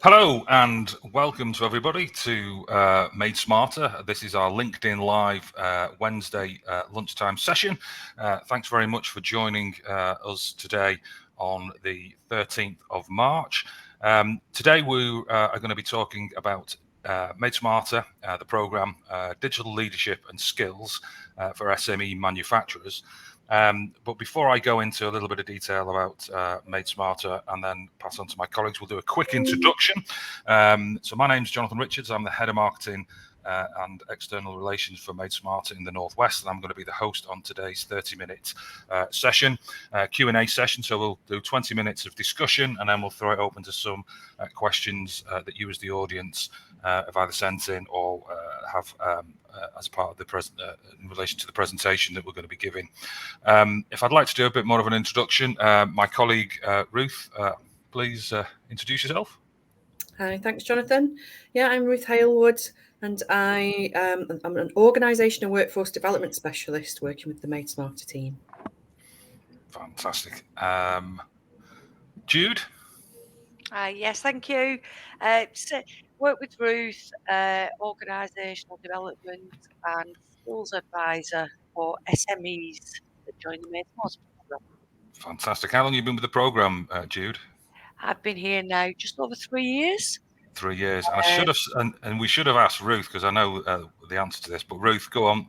Hello and welcome to everybody to Made Smarter. This is our LinkedIn Live Wednesday lunchtime session. Thanks very much for joining us today on the 13th of March. Today we are going to be talking about Made Smarter, the program Digital Leadership and Skills for SME manufacturers. But before I go into a little bit of detail about Made Smarter and then pass on to my colleagues, we'll do a quick introduction. So my name's Jonathan Richards. I'm the head of marketing and external relations for Made Smarter in the Northwest, and I'm going to be the host on today's 30-minute session, Q&A session. So we'll do 20 minutes of discussion, and then we'll throw it open to some questions that you as the audience have either sent in or have as part of the in relation to the presentation that we're going to be giving. If I'd like to do a bit more of an introduction, my colleague Ruth, please introduce yourself. Hi, thanks, Jonathan. Yeah, I'm Ruth Hailwood, and I'm an organisation and workforce development specialist working with the Made Smarter team. Fantastic. Jude? Yes, thank you. So work with Ruth, organisational development and skills advisor for SMEs that join the Made Smarter programme. Fantastic. How long have you been with the programme, Jude? I've been here now just over 3 years. 3 years. And I should have, and we should have asked Ruth, because I know the answer to this, but Ruth, go on.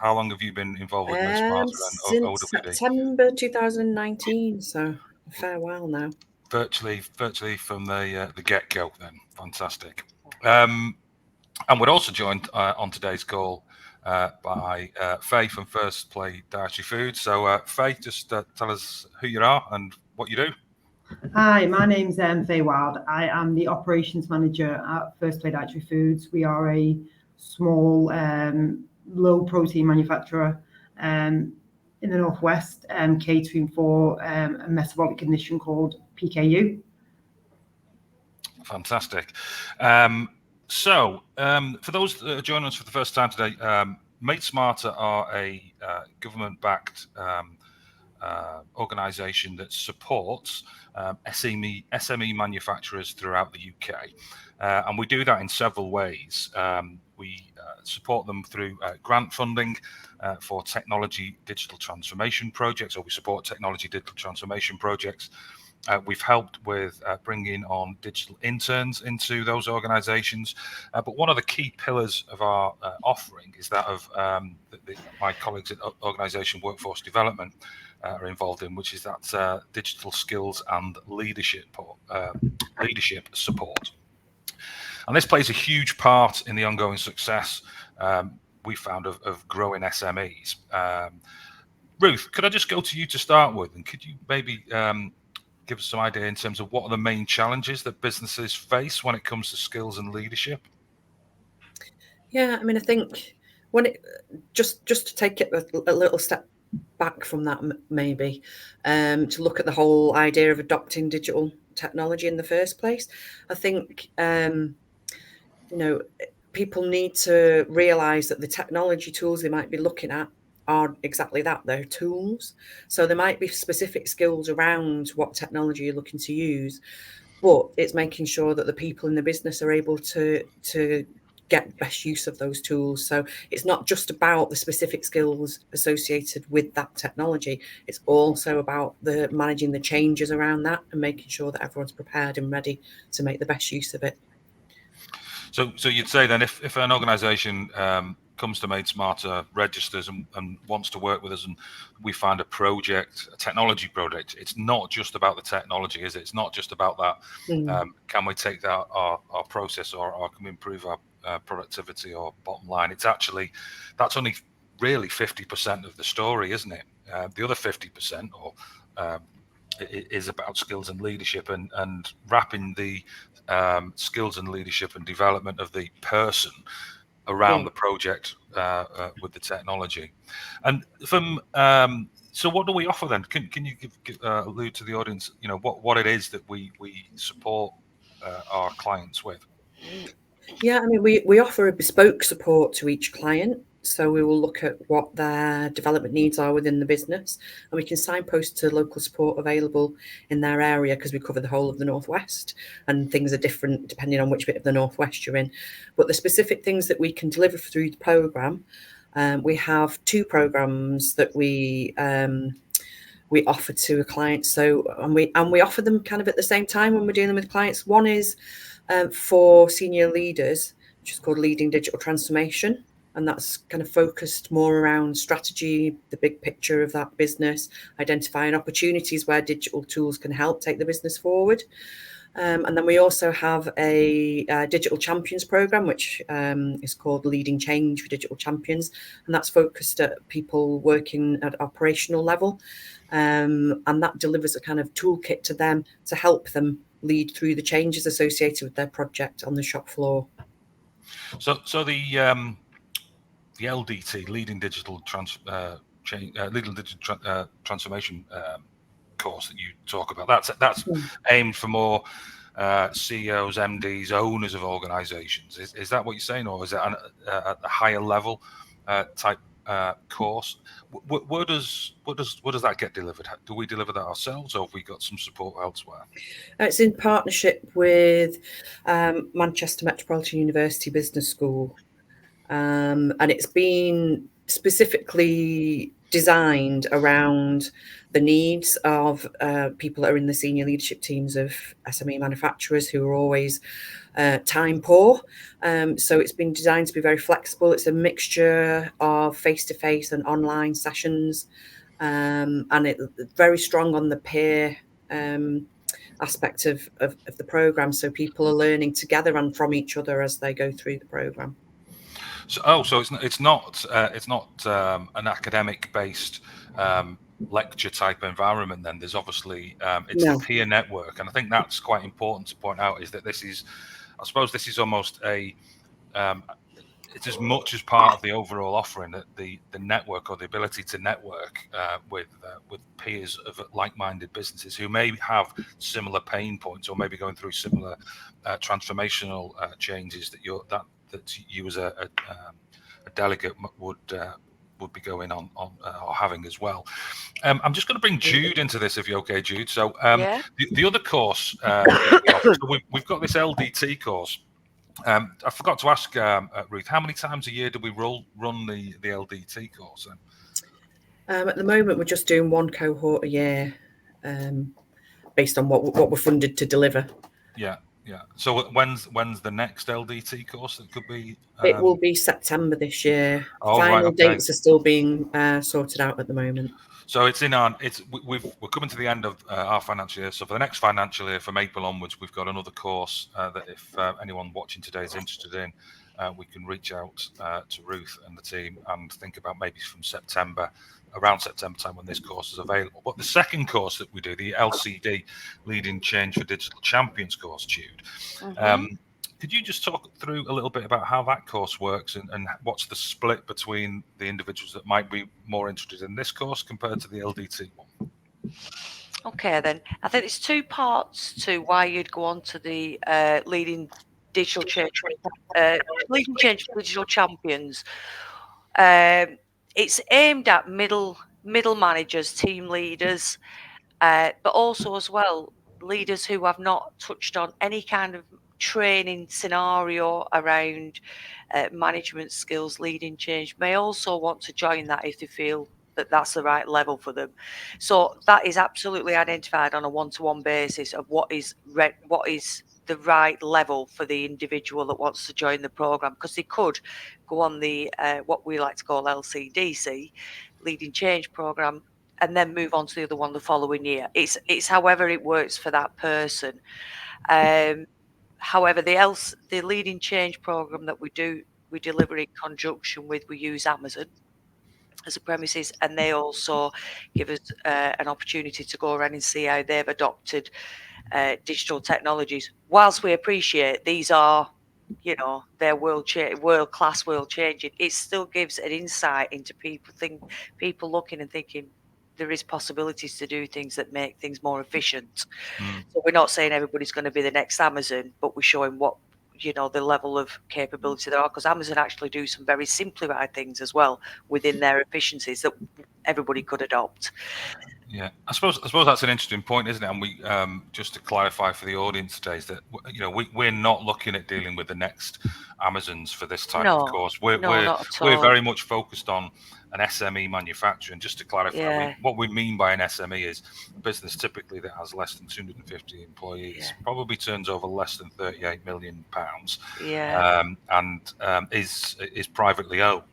How long have you been involved with Made Smarter and Since September 2019, so a fair while now. Virtually from the get-go then. Fantastic. And we're also joined on today's call by Faye from Firstplay Dietary Foods. So Faye, just tell us who you are and what you do. Hi, my name's Faye Wild. I am the operations manager at Firstplay Dietary Foods. We are a small, low protein manufacturer in the Northwest, catering for a metabolic condition called PKU. Fantastic. So for those that are joining us for the first time today, Made Smarter are a government-backed organisation that supports SME manufacturers throughout the UK. And we do that in several ways. We support them through grant funding for technology digital transformation projects, or we support technology digital transformation projects. We've helped with bringing on digital interns into those organisations. But one of the key pillars of our offering is that of my colleagues at organisation Workforce Development are involved in, which is that digital skills and leadership support. And this plays a huge part in the ongoing success we found of growing SMEs. Ruth, could I just go to you to start with, and could you maybe give us some idea in terms of what are the main challenges that businesses face when it comes to skills and leadership? Yeah, I mean, I think just to take it a little step back from that, maybe to look at the whole idea of adopting digital technology in the first place. I think people need to realise that the technology tools they might be looking at are exactly that, they're tools. So there might be specific skills around what technology you're looking to use, but it's making sure that the people in the business are able to get the best use of those tools. So it's not just about the specific skills associated with that technology. It's also about managing the changes around that and making sure that everyone's prepared and ready to make the best use of it. So you'd say then if an organisation comes to Made Smarter, registers and wants to work with us, and we find a technology project, it's not just about the technology, is it? It's not just about that. Can we take that our process or can we improve our productivity or bottom line? It's actually, that's only really 50% of the story, isn't it? The other 50% is about skills and leadership and wrapping the skills and leadership and development of the person around the project with the technology. And so what do we offer then? Can you allude to the audience, what it is that we support our clients with? Yeah, I mean, we offer a bespoke support to each client. So we will look at what their development needs are within the business, and we can signpost to local support available in their area, because we cover the whole of the Northwest and things are different depending on which bit of the Northwest you're in. But the specific things that we can deliver through the programme, we have 2 programmes that we offer to a client. So and we offer them kind of at the same time when we're dealing with clients. One is for senior leaders, which is called Leading Digital Transformation. And that's kind of focused more around strategy, the big picture of that business, identifying opportunities where digital tools can help take the business forward. And then we also have a digital champions program, which is called Leading Change for Digital Champions. And that's focused at people working at operational level. And that delivers a kind of toolkit to them to help them lead through the changes associated with their project on the shop floor. So the LDT, Leading Digital Transformation course that you talk about, that's aimed for more CEOs, MDs, owners of organisations. Is that what you're saying, or is it at a higher level type course? Where does that get delivered? Do we deliver that ourselves, or have we got some support elsewhere? It's in partnership with Manchester Metropolitan University Business School. And it's been specifically designed around the needs of people that are in the senior leadership teams of SME manufacturers who are always time poor. So it's been designed to be very flexible. It's a mixture of face-to-face and online sessions, and it's very strong on the peer aspect of the programme. So people are learning together and from each other as they go through the programme. So, so it's not an academic based lecture type environment. Then there's obviously it's No. the peer network, and I think that's quite important to point out. Is that this is, I suppose, this is almost a it's as much as part of the overall offering that the network, or the ability to network with peers of like-minded businesses who may have similar pain points, or maybe going through similar transformational changes that you as a delegate would be going on or having as well. I'm just going to bring Jude into this, if you're okay, Jude. So the other course that we offer, so we've got this LDT course. I forgot to ask Ruth, how many times a year do we run the LDT course? At the moment, we're just doing 1 cohort a year, based on what we're funded to deliver. Yeah. So when's the next LDT course that could be? It will be September this year. Final dates are still being sorted out at the moment. So we're coming to the end of our financial year. So for the next financial year, from April onwards, we've got another course that if anyone watching today is interested in, we can reach out to Ruth and the team and think about maybe from around September time when this course is available. But the second course that we do, the LCD, Leading Change for Digital Champions course, Jude, could you just talk through a little bit about how that course works and what's the split between the individuals that might be more interested in this course compared to the LDT one? Okay, then. I think there's 2 parts to why you'd go on to the Leading Change for Digital Champions. It's aimed at middle managers, team leaders, but also as well leaders who have not touched on any kind of training scenario around management skills. Leading change may also want to join that if they feel that that's the right level for them. So that is absolutely identified on a one-to-one basis of what is the right level for the individual that wants to join the program, because they could go on the what we like to call LCDC, Leading Change program, and then move on to the other one the following year. It's however it works for that person. However, the Leading Change program that we deliver in conjunction with, we use Amazon as a premises, and they also give us an opportunity to go around and see how they've adopted digital technologies. Whilst we appreciate these are, they're world-class, world-changing, it still gives an insight into people looking and thinking there is possibilities to do things that make things more efficient. So we're not saying everybody's going to be the next Amazon, but we're showing what you know, the level of capability there are, because Amazon actually do some very simplified things as well within their efficiencies that everybody could adopt. Yeah, I suppose that's an interesting point, isn't it? And we just to clarify for the audience today is that we're not looking at dealing with the next Amazons for this type of course. We're not at all. very much focused on an SME manufacturer. And just to clarify, what we mean by an SME is a business typically that has less than 250 employees, probably turns over less than £38 million, and is privately owned.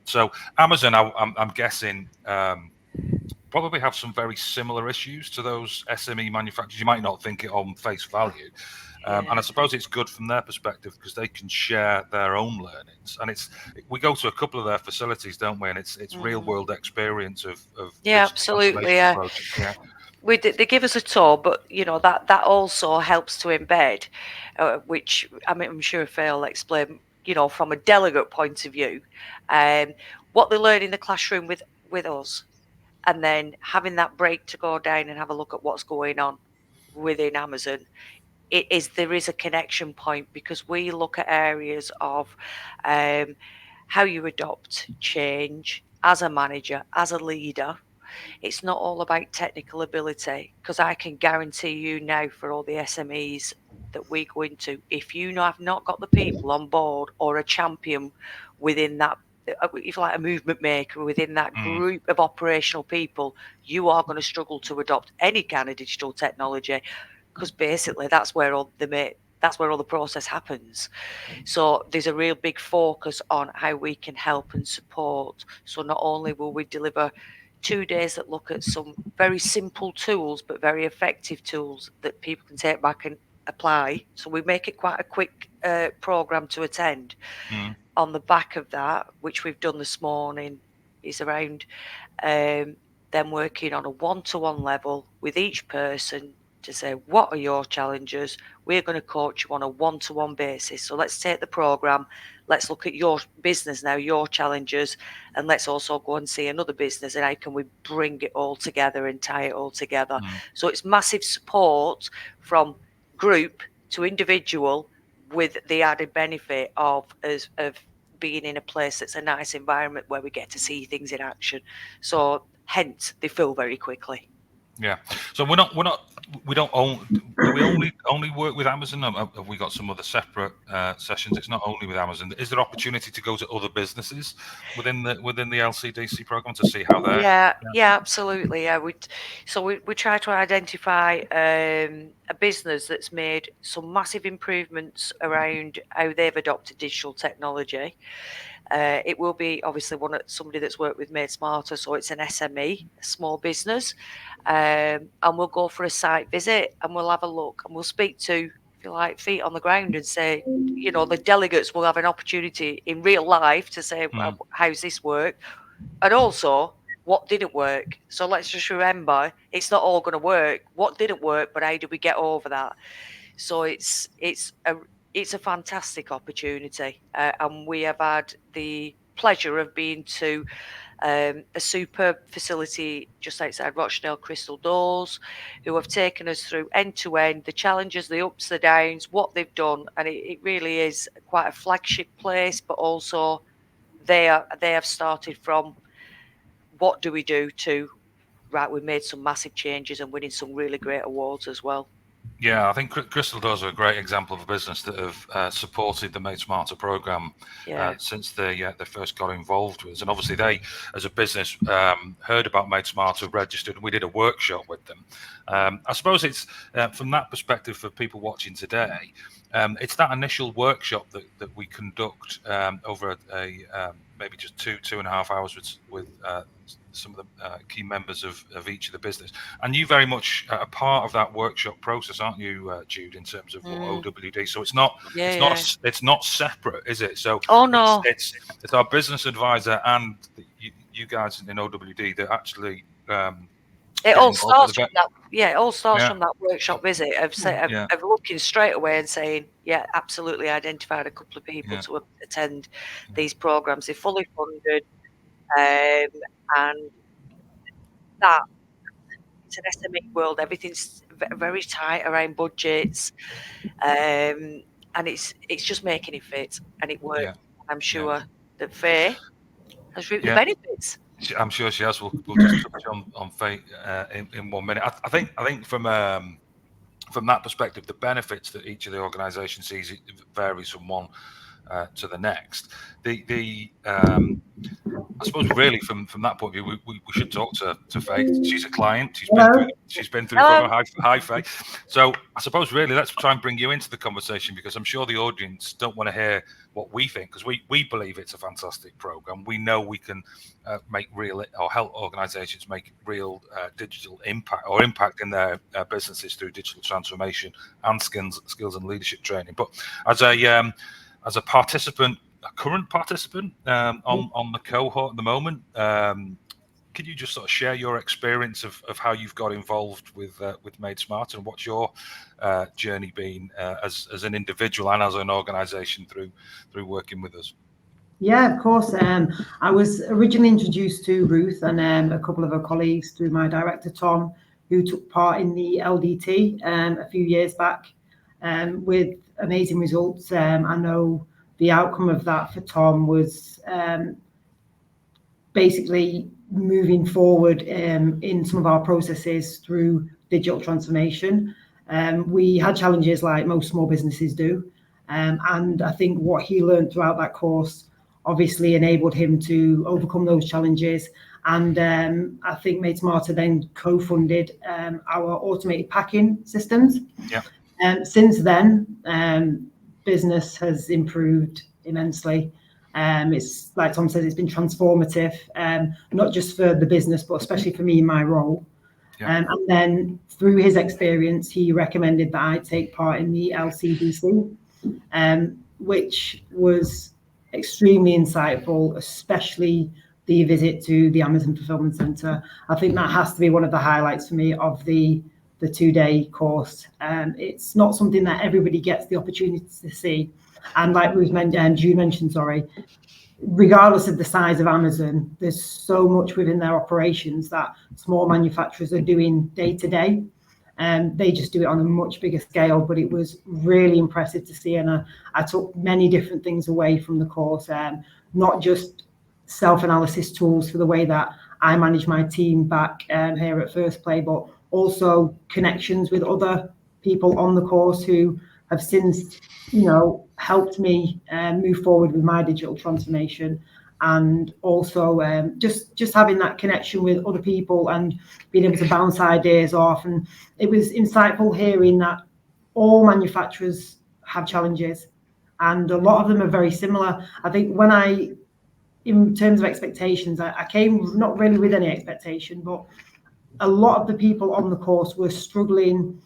So Amazon, I'm guessing. Probably have some very similar issues to those SME manufacturers. You might not think it on face value. And I suppose it's good from their perspective because they can share their own learnings. And we go to a couple of their facilities, don't we? And it's real world experience of absolutely. They give us a tour, but you know that also helps to embed, which I'm sure Faye will explain. You know, from a delegate point of view, what they learn in the classroom with us. And then having that break to go down and have a look at what's going on within Amazon, there is a connection point, because we look at areas of how you adopt change as a manager, as a leader. It's not all about technical ability, because I can guarantee you now, for all the SMEs that we go into, if you have not got the people on board or a champion within that, if like a movement maker within that group of operational people, you are going to struggle to adopt any kind of digital technology, because basically that's where all the process happens. So there's a real big focus on how we can help and support. So not only will we deliver 2 days that look at some very simple tools, but very effective tools that people can take back and apply. So we make it quite a quick program to attend. On the back of that, which we've done this morning, is around them working on a one-to-one level with each person to say, what are your challenges? We're going to coach you on a one-to-one basis. So let's take the program, let's look at your business now, your challenges, and let's also go and see another business, and how can we bring it all together and tie it all together. So it's massive support from group to individual, with the added benefit of being in a place that's a nice environment where we get to see things in action. So hence they fill very quickly. Yeah. So we only work with Amazon? Have we got some other separate sessions? It's not only with Amazon. Is there opportunity to go to other businesses within the LCDC program to see how they're? Yeah, absolutely. We try to identify a business that's made some massive improvements around how they've adopted digital technology. It will be obviously somebody that's worked with Made Smarter, so it's an SME, a small business, and we'll go for a site visit and we'll have a look and we'll speak to, if you like, feet on the ground, and say, you know, the delegates will have an opportunity in real life to say, how's this work, and also what didn't work. So let's just remember, it's not all going to work. What didn't work, but how did we get over that? So it's a fantastic opportunity, and we have had the pleasure of being to a superb facility just outside Rochdale, Crystal Doors, who have taken us through end to end, the challenges, the ups, the downs, what they've done, and it really is quite a flagship place. But also, they have started from what do we do to we've made some massive changes and winning some really great awards as well. Yeah, I think Crystal Doors are a great example of a business that have supported the Made Smarter program since they first got involved with us. And obviously they, as a business, heard about Made Smarter, registered, and we did a workshop with them. I suppose it's from that perspective for people watching today, it's that initial workshop that we conduct over maybe just 2.5 hours with some of the key members of each of the business, and you very much a part of that workshop process, aren't you, Jude? In terms of OWD, so it's not separate, is it? So no, it's our business advisor and you guys in OWD that actually. It all starts from that. Yeah, it all starts from that workshop visit of looking straight away and saying, yeah, absolutely, identified a couple of people to attend these programs. They're fully funded, and that it's an SME world. Everything's very tight around budgets. and it's just making it fit, and it works. Yeah. I'm sure that Faye has reaped the benefits. I'm sure she has. We'll just touch on Faye in 1 minute. I think from that perspective, the benefits that each of the organisations sees, it varies from one to the next. I suppose really from that point of view, we should talk to Faye. She's a client. She's been through Hello. Hi, Faye. So I suppose really let's try and bring you into the conversation, because I'm sure the audience don't want to hear what we think, because we believe it's a fantastic program. We know we can make real, or help organisations make real digital impact in their businesses through digital transformation and skills and leadership training. But as a participant, a current participant on the cohort at the moment, could you just sort of share your experience of how you've got involved with Made Smarter, and what's your journey been as an individual and as an organisation through working with us? Yeah, of course. I was originally introduced to Ruth and a couple of her colleagues through my director, Tom, who took part in the LDT a few years back with amazing results. I know the outcome of that for Tom was basically moving forward in some of our processes through digital transformation. We had challenges like most small businesses do. And I think what he learned throughout that course obviously enabled him to overcome those challenges. And I think Made Smarter then co-funded our automated packing systems. Yeah. Since then, business has improved immensely. It's like Tom says, it's been transformative, not just for the business, but especially for me in my role. Yeah. And then through his experience, he recommended that I take part in the LCDC, which was extremely insightful, especially the visit to the Amazon Fulfillment Centre. I think that has to be one of the highlights for me of the 2-day course. It's not something that everybody gets the opportunity to see. And like Ruth mentioned, Jude mentioned, regardless of the size of Amazon, there's so much within their operations that small manufacturers are doing day to day. They just do it on a much bigger scale, but it was really impressive to see. And I took many different things away from the course, not just self-analysis tools for the way that I manage my team back here at Firstplay, but also connections with other people on the course who have since, helped me move forward with my digital transformation, and also just having that connection with other people and being able to bounce ideas off. And it was insightful hearing that all manufacturers have challenges, and a lot of them are very similar. I think in terms of expectations, I came not really with any expectation, but a lot of the people on the course were struggling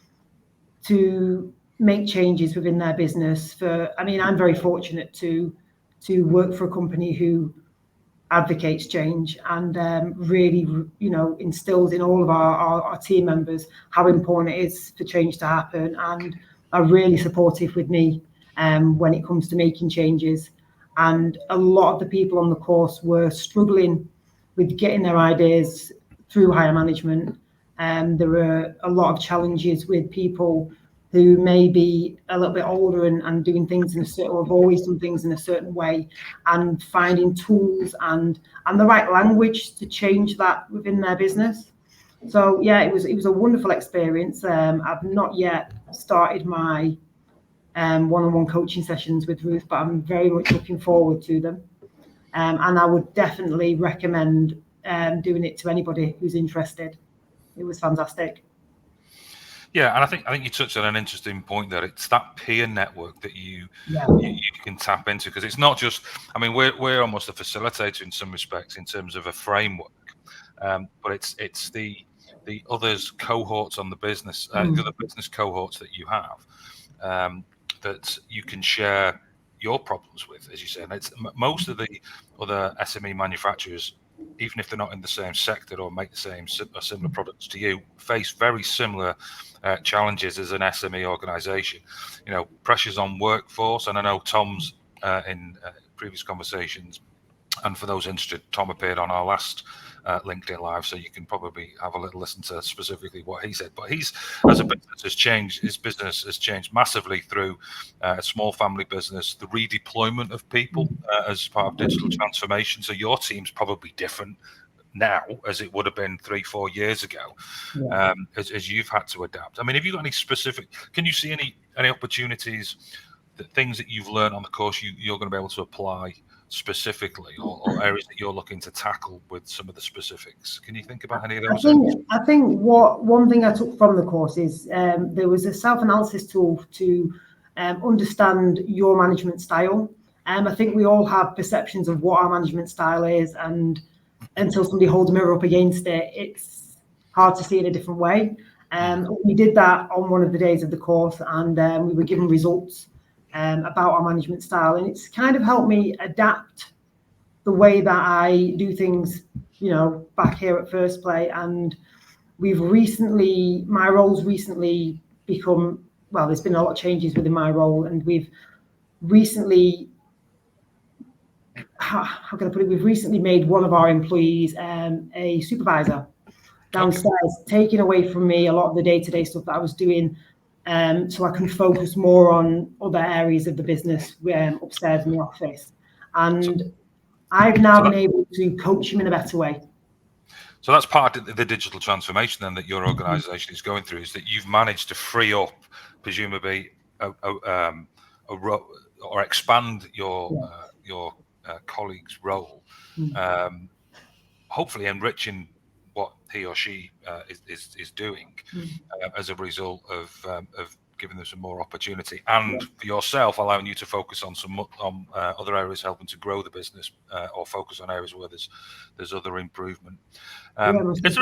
to make changes within their business. I'm very fortunate to work for a company who advocates change and really, instills in all of our team members how important it is for change to happen, and are really supportive with me when it comes to making changes. And a lot of the people on the course were struggling with getting their ideas through higher management. There were a lot of challenges with people who may be a little bit older and doing things or have always done things in a certain way, and finding tools and the right language to change that within their business. So yeah, it was a wonderful experience. I've not yet started my one-on-one coaching sessions with Ruth, but I'm very much looking forward to them. And I would definitely recommend doing it to anybody who's interested. It was fantastic. Yeah, and I think you touched on an interesting point there. It's that peer network that you can tap into, because it's not just. We're almost a facilitator in some respects in terms of a framework, but it's the others cohorts on the business, the other business cohorts that you have, that you can share your problems with, as you say. And it's most of the other SME manufacturers, even if they're not in the same sector or make the same or similar products to you, face very similar challenges as an SME organisation. Pressures on workforce, and I know Tom's in previous conversations And for those interested, Tom appeared on our last LinkedIn Live, so you can probably have a little listen to specifically what he said. But he's, as a business, has changed. His business has changed massively through a small family business, the redeployment of people as part of digital transformation. So your team's probably different now as it would have been 3-4 years ago, as you've had to adapt. I mean, have you got any specific? Can you see any opportunities, things that you've learned on the course you're going to be able to apply specifically, or areas that you're looking to tackle with some of the specifics? Can you think about any of those? I think one thing I took from the course is there was a self-analysis tool to understand your management style. I think we all have perceptions of what our management style is, and until somebody holds a mirror up against it, it's hard to see it a different way. We did that on one of the days of the course, and we were given results about our management style, and it's kind of helped me adapt the way that I do things, back here at Firstplay. And my role's recently become, well, there's been a lot of changes within my role, and we've recently, how can I put it? We've recently made one of our employees a supervisor downstairs, taking away from me a lot of the day-to-day stuff that I was doing, so I can focus more on other areas of the business upstairs in the office. And I've now been able to coach him in a better way. So that's part of the digital transformation then that your organisation is going through, is that you've managed to free up, presumably, or expand your colleague's role, hopefully enriching what he or she is doing as a result of giving them some more opportunity, and for yourself, allowing you to focus on other areas, helping to grow the business, or focus on areas where there's other improvement. Is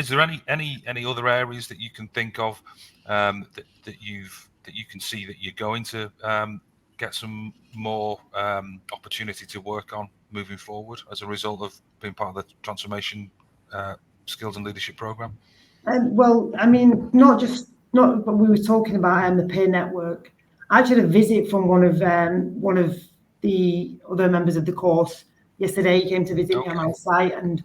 there any other areas that you can think of that you can see that you're going to get some more opportunity to work on moving forward as a result of being part of the transformation skills and leadership program? Well, I mean, but we were talking about the peer network. I actually had a visit from one of the other members of the course yesterday. He came to visit me on my site, and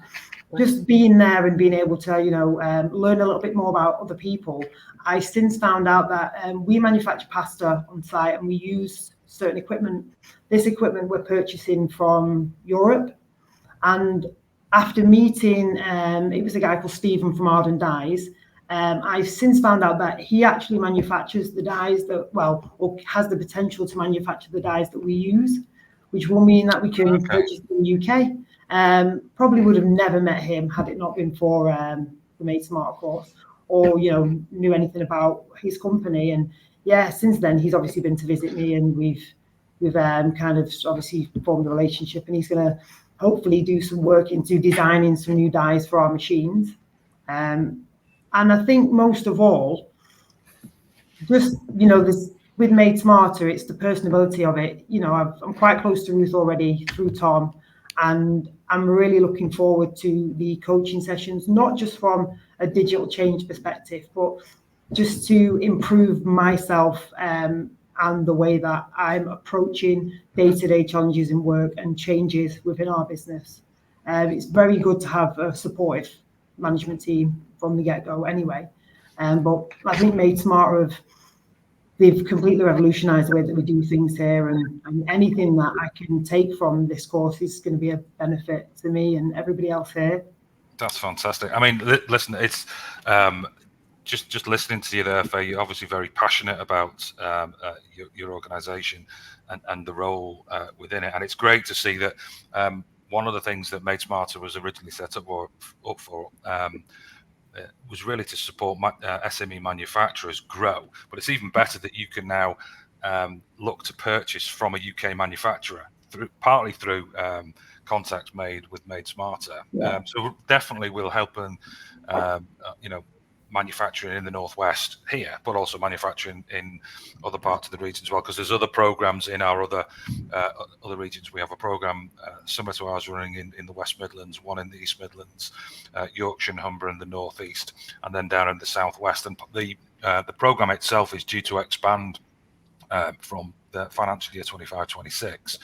just being there and being able to, learn a little bit more about other people. I since found out that we manufacture pasta on site, and we use certain equipment. This equipment we're purchasing from Europe, and after meeting, it was a guy called Stephen from Arden Dyes. I've since found out that he actually manufactures the dyes or has the potential to manufacture the dyes that we use, which will mean that we can purchase in the UK. Probably would have never met him had it not been for the Made Smarter course, or knew anything about his company. And since then he's obviously been to visit me, and we've kind of obviously formed a relationship, and he's going to hopefully do some work into designing some new dyes for our machines. And I think most of all, just, this, with Made Smarter, it's the personability of it. I'm quite close to Ruth already through Tom, and I'm really looking forward to the coaching sessions, not just from a digital change perspective, but just to improve myself and the way that I'm approaching day-to-day challenges in work and changes within our business. It's very good to have a supportive management team from the get-go anyway. But I think Made Smarter they've completely revolutionised the way that we do things here, and anything that I can take from this course is going to be a benefit to me and everybody else here. That's fantastic. I mean, listen, it's just listening to you there, Faye. You're obviously very passionate about your organisation and the role within it, and it's great to see that one of the things that Made Smarter was originally set up for was really to support SME manufacturers grow. But it's even better that you can now look to purchase from a UK manufacturer partly through contacts made with Made Smarter. So definitely will help in manufacturing in the Northwest here, but also manufacturing in other parts of the region as well, because there's other programs in our other regions. We have a program similar to ours running in the West Midlands, one in the East Midlands, Yorkshire and Humber in the Northeast, and then down in the Southwest. And the program itself is due to expand from the financial year 25-26.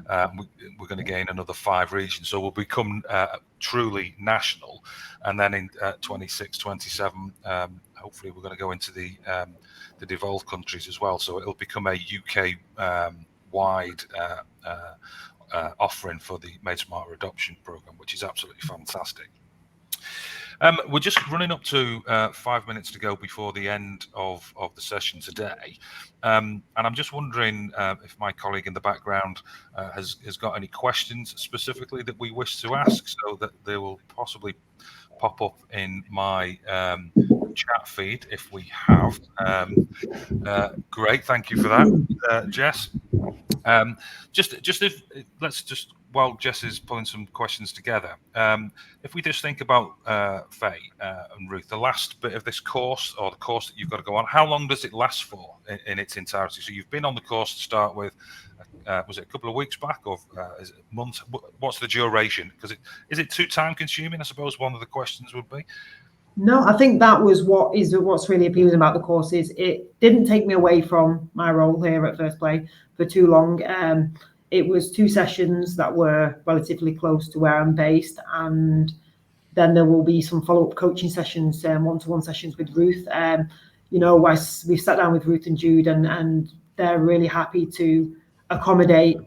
We're going to gain another 5 regions, so we'll become truly national. And then in 26-27, hopefully we're going to go into the devolved countries as well. So it'll become a UK wide offering for the Made Smarter adoption program, which is absolutely fantastic. We're just running up to 5 minutes to go before the end of the session today. And I'm just wondering if my colleague in the background has got any questions specifically that we wish to ask, so that they will possibly pop up in my chat feed if we have. Great, thank you for that, Jess. While Jess is pulling some questions together, if we just think about Faye and Ruth, the last bit of this course, or the course that you've got to go on, how long does it last for in its entirety? So you've been on the course to start with. Was it a couple of weeks back, or is it months? What's the duration? Because is it too time consuming? I suppose one of the questions would be. No, I think that was what's really appealing about the course is it didn't take me away from my role here at Firstplay for too long. It was 2 sessions that were relatively close to where I'm based, and then there will be some follow-up coaching sessions, one-to-one sessions with Ruth. We've sat down with Ruth and Jude, and they're really happy to accommodate,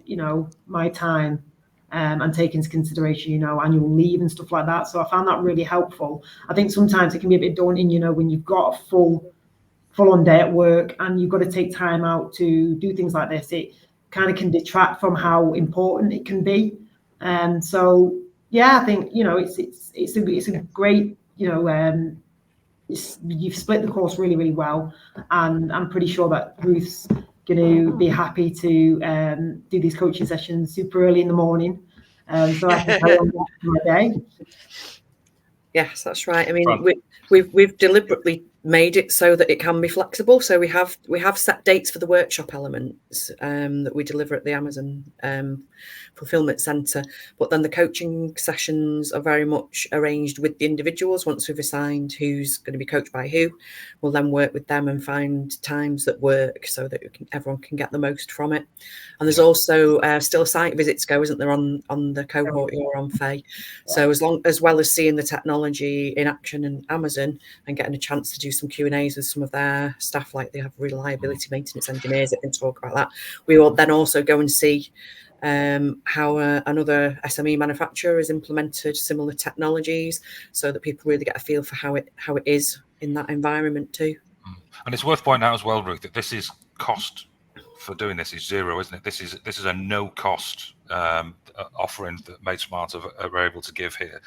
my time and take into consideration, annual leave and stuff like that. So I found that really helpful. I think sometimes it can be a bit daunting, when you've got a full-on day at work and you've got to take time out to do things like this. It kind of can detract from how important it can be. And so, yeah, I think, it's a great, you've split the course really, really well. And I'm pretty sure that Ruth's going to be happy to do these coaching sessions super early in the morning. So I can carry on my day. Yes, that's right. I mean, we've deliberately made it so that it can be flexible. So we have set dates for the workshop elements that we deliver at the Amazon fulfillment centre, but then the coaching sessions are very much arranged with the individuals. Once we've assigned who's going to be coached by who, we'll then work with them and find times that work so that everyone can get the most from it. And there's also still a site visit to go, isn't there, on the cohort you're on, Faye? So as well as seeing the technology in action in Amazon and getting a chance to do some Q&As with some of their staff, like they have reliability maintenance engineers that can talk about that, we will then also go and see how another SME manufacturer has implemented similar technologies, so that people really get a feel for how it is in that environment too. And it's worth pointing out as well, Ruth, that this is cost for doing this is zero, isn't it? This is a no cost offering that Made Smarter are able to give here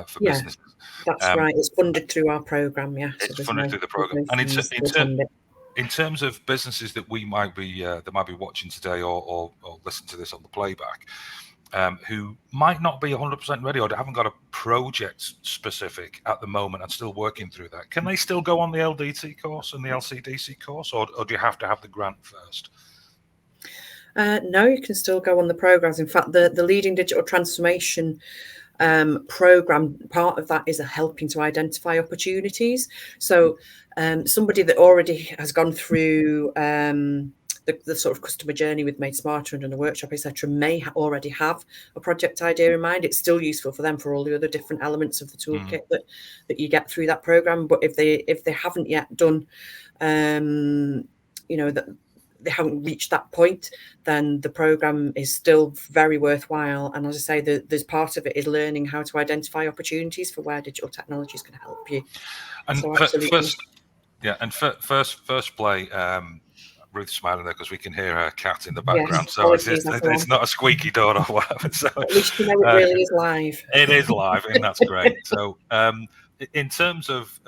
for businesses. That's right. It's funded through our program. Yeah, it's funded through the program. And in terms of businesses that we might be watching today or listen to this on the playback, who might not be 100% ready or haven't got a project specific at the moment and still working through that, can they still go on the LDT course and the LCDC course, or do you have to have the grant first? No, you can still go on the programs. In fact, the Leading Digital Transformation program, part of that is helping to identify opportunities. So somebody that already has gone through the sort of customer journey with Made Smarter and done a workshop, etc., may already have a project idea in mind. It's still useful for them for all the other different elements of the toolkit that you get through that program. But if they haven't yet done, that they haven't reached that point, then the program is still very worthwhile. And as I say, there's part of it is learning how to identify opportunities for where digital technologies can help you. And so Firstplay, Ruth's smiling there because we can hear her cat in the background. Yes, so it's not a squeaky door or whatever. So at least it really is live. It is live, and that's great. So in terms of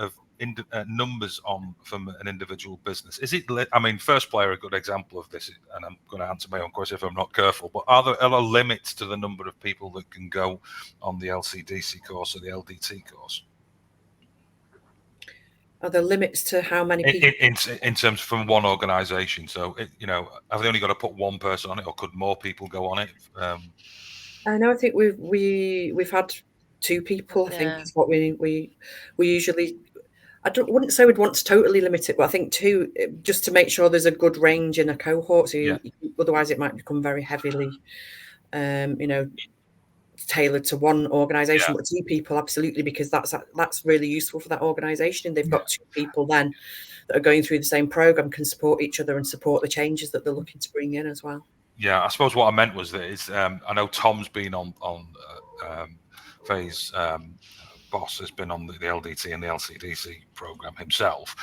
numbers from an individual business, is it? I mean, Firstplay are a good example of this, and I'm going to answer my own question if I'm not careful. But are there limits to the number of people that can go on the LCDC course or the LDT course? Are there limits to how many people? In terms from one organisation? So, have they only got to put one person on it, or could more people go on it? I know. I think we've had 2 people. I think is what we usually. wouldn't say we'd want to totally limit it, but I think too, just to make sure there's a good range in a cohort. So otherwise it might become very heavily, tailored to one organisation, but 2 people, absolutely, because that's really useful for that organisation. And they've got 2 people then that are going through the same programme, can support each other and support the changes that they're looking to bring in as well. Yeah, I suppose what I meant was that I know Tom's been on Faye's boss has been on the LDT and the LCDC program himself.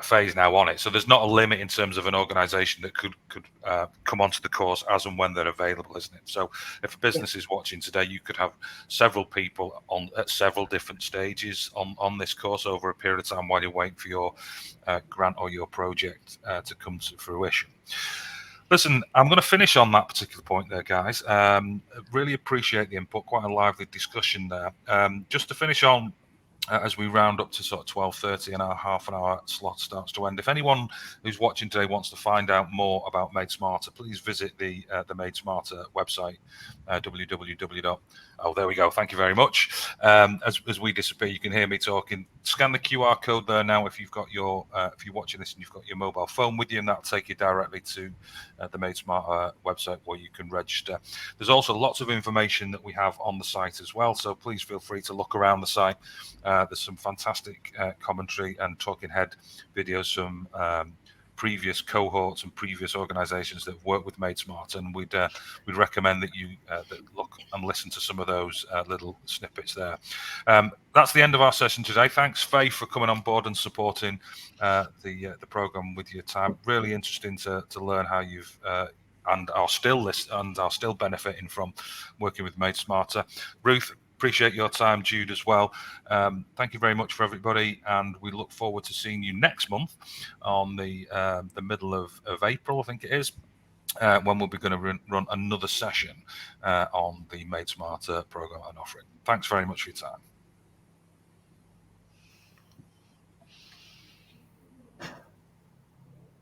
Faye's now on it, so there's not a limit in terms of an organisation that could come onto the course as and when they're available, isn't it? So if a business is watching today, you could have several people on at several different stages on this course over a period of time while you're waiting for your grant or your project to come to fruition. Listen, I'm going to finish on that particular point there, guys. Really appreciate the input, quite a lively discussion there. Just to finish on, as we round up to sort of 12:30 and our half an hour slot starts to end. If anyone who's watching today wants to find out more about Made Smarter, please visit the Made Smarter website, www. Oh, there we go. Thank you very much. As we disappear, you can hear me talking. Scan the QR code there now if you've got your if you're watching this and you've got your mobile phone with you, and that'll take you directly to the Made Smarter website where you can register. There's also lots of information that we have on the site as well, so please feel free to look around the site. There's some fantastic commentary and talking head videos from previous cohorts and previous organisations that work with Made Smart, and we'd recommend that you look and listen to some of those little snippets there. That's the end of our session today. Thanks, Faye, for coming on board and supporting the programme with your time. Really interesting to learn how you've and are still benefiting from working with Made Smarter. Ruth, appreciate your time. Jude as well. Thank you very much for everybody, and we look forward to seeing you next month on the middle of April, I think it is, when we'll be going to run another session on the Made Smarter program and offering. Thanks very much for your time.